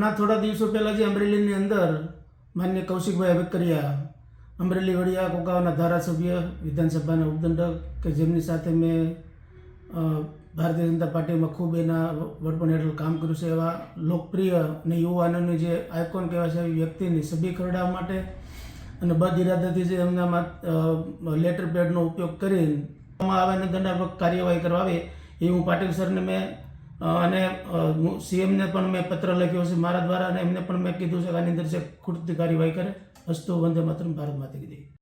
હમણાં થોડા દિવસો પહેલાં જે અમરેલીની અંદર માન્ય કૌશિકભાઈ વેકરિયા, અમરેલી વડિયા કોકાવાના ધારાસભ્ય, વિધાનસભાના ઉપદંડક કે જેમની સાથે મેં ભારતીય જનતા પાર્ટીમાં ખૂબ એના વડપણ હેઠળ કામ કર્યું છે, એવા લોકપ્રિય અને યુવાનોની જે આઇકોન કહેવાય છે એવી વ્યક્તિની છબી ખરડાવવા માટે અને બદ ઇરાદાથી જે એમના લેટર પેડનો ઉપયોગ કરીને આવે અને દંડાત્મક કાર્યવાહી કરવા આવે એ હું પાટીલ સરને મેં અને સીએમને પણ મેં પત્ર લખ્યો છે મારા દ્વારા, અને એમને પણ મેં કીધું છે કે આની અંદર જે ખૂટતી કાર્યવાહી કરે. અસ્તુ વંદે માતરમ, ભારત માતા કી જય.